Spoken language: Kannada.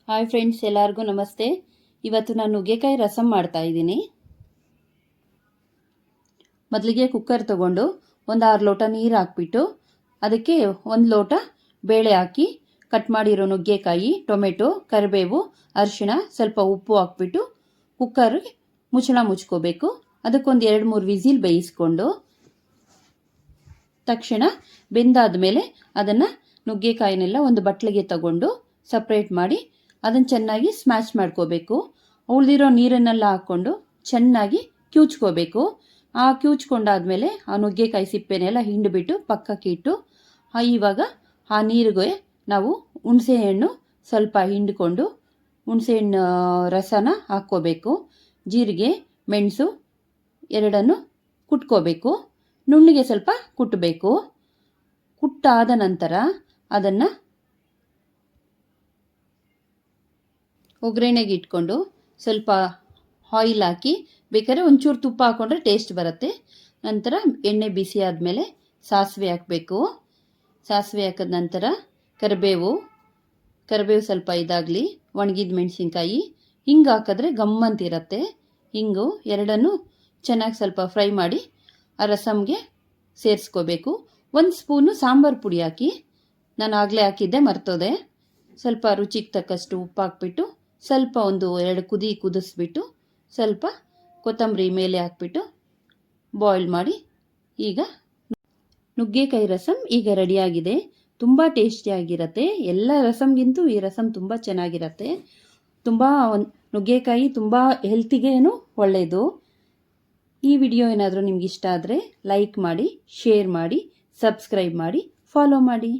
ಹಾಯ್ ಫ್ರೆಂಡ್ಸ್, ಎಲ್ಲರಿಗೂ ನಮಸ್ತೆ. ಇವತ್ತು ನಾನು ನುಗ್ಗೆಕಾಯಿ ರಸಂ ಮಾಡ್ತಾ ಇದ್ದೀನಿ. ಮೊದಲಿಗೆ ಕುಕ್ಕರ್ ತಗೊಂಡು ಒಂದು 6 ಲೋಟ ನೀರು ಹಾಕ್ಬಿಟ್ಟು ಅದಕ್ಕೆ 1 ಲೋಟ ಬೇಳೆ ಹಾಕಿ ಕಟ್ ಮಾಡಿರೋ ನುಗ್ಗೆಕಾಯಿ, ಟೊಮೆಟೊ, ಕರಿಬೇವು, ಅರಿಶಿಣ, ಸ್ವಲ್ಪ ಉಪ್ಪು ಹಾಕ್ಬಿಟ್ಟು ಕುಕ್ಕರ್ಗೆ ಮುಚ್ಚಳ ಮುಚ್ಕೋಬೇಕು. ಅದಕ್ಕೊಂದು 2-3 ವಿಸಿಲ್ ಬೇಯಿಸ್ಕೊಂಡು ತಕ್ಷಣ ಬೆಂದಾದ ಮೇಲೆ ಅದನ್ನು ನುಗ್ಗೆಕಾಯಿನೆಲ್ಲ ಒಂದು ಬಟ್ಲಿಗೆ ತಗೊಂಡು ಸಪ್ರೇಟ್ ಮಾಡಿ ಅದನ್ನು ಚೆನ್ನಾಗಿ ಸ್ಮ್ಯಾಶ್ ಮಾಡ್ಕೋಬೇಕು. ಉಳಿದಿರೋ ನೀರನ್ನೆಲ್ಲ ಹಾಕ್ಕೊಂಡು ಚೆನ್ನಾಗಿ ಕ್ಯೂಚ್ಕೋಬೇಕು. ಆ ಕ್ಯೂಚ್ಕೊಂಡಾದ್ಮೇಲೆ ಆ ನುಗ್ಗೆಕಾಯಿ ಸಿಪ್ಪೆನೆಲ್ಲ ಹಿಂಡಿಬಿಟ್ಟು ಪಕ್ಕಕ್ಕೆ ಇಟ್ಟು ಇವಾಗ ಆ ನೀರಿಗೆ ನಾವು ಹುಣಸೆಹಣ್ಣು ಸ್ವಲ್ಪ ಹಿಂಡ್ಕೊಂಡು ಹುಣಸೆಹಣ್ಣು ರಸನ ಹಾಕ್ಕೋಬೇಕು. ಜೀರಿಗೆ, ಮೆಣಸು ಎರಡನ್ನು ಕುಟ್ಕೋಬೇಕು. ನುಣ್ಣಗೆ ಸ್ವಲ್ಪ ಕುಟ್ಟಬೇಕು. ಕುಟ್ಟಾದ ನಂತರ ಅದನ್ನು ಒಗ್ಗರಣೆಗೆ ಇಟ್ಕೊಂಡು ಸ್ವಲ್ಪ ಆಯಿಲ್ ಹಾಕಿ, ಬೇಕಾದ್ರೆ ಒಂಚೂರು ತುಪ್ಪ ಹಾಕ್ಕೊಂಡ್ರೆ ಟೇಸ್ಟ್ ಬರುತ್ತೆ. ನಂತರ ಎಣ್ಣೆ ಬಿಸಿ ಆದಮೇಲೆ ಸಾಸಿವೆ ಹಾಕಬೇಕು. ಸಾಸಿವೆ ಹಾಕಿದ ನಂತರ ಕರಿಬೇವು ಸ್ವಲ್ಪ ಇದಾಗಲಿ, ಒಣಗಿದ ಮೆಣಸಿನ್ಕಾಯಿ, ಹಿಂಗೆ ಹಾಕಿದ್ರೆ ಗಮ್ಮಂತಿರುತ್ತೆ. ಹಿಂಗು ಎರಡನ್ನು ಚೆನ್ನಾಗಿ ಸ್ವಲ್ಪ ಫ್ರೈ ಮಾಡಿ ಆ ರಸಮ್ಗೆ ಸೇರಿಸ್ಕೋಬೇಕು. 1 ಸ್ಪೂನು ಸಾಂಬಾರು ಪುಡಿ ಹಾಕಿ, ನಾನು ಆಗಲೇ ಹಾಕಿದ್ದೆ ಮರ್ತೋದೆ. ಸ್ವಲ್ಪ ರುಚಿಗೆ ತಕ್ಕಷ್ಟು ಉಪ್ಪು ಹಾಕ್ಬಿಟ್ಟು ಸ್ವಲ್ಪ 1-2 ಕುದಿಸ್ಬಿಟ್ಟು ಸ್ವಲ್ಪ ಕೊತ್ತಂಬರಿ ಮೇಲೆ ಹಾಕ್ಬಿಟ್ಟು ಬಾಯ್ಲ್ ಮಾಡಿ ಈಗ ನುಗ್ಗೆಕಾಯಿ ರಸಂ ಈಗ ರೆಡಿಯಾಗಿದೆ. ತುಂಬ ಟೇಸ್ಟಿಯಾಗಿರುತ್ತೆ. ಎಲ್ಲ ರಸಮ್ಗಿಂತೂ ಈ ರಸಂ ತುಂಬ ಚೆನ್ನಾಗಿರುತ್ತೆ. ತುಂಬ ನುಗ್ಗೆಕಾಯಿ ತುಂಬ ಹೆಲ್ತಿಗೇನು ಒಳ್ಳೆಯದು. ಈ ವಿಡಿಯೋ ಏನಾದರೂ ನಿಮ್ಗೆ ಇಷ್ಟ ಆದರೆ ಲೈಕ್ ಮಾಡಿ, ಶೇರ್ ಮಾಡಿ, ಸಬ್ಸ್ಕ್ರೈಬ್ ಮಾಡಿ, ಫಾಲೋ ಮಾಡಿ.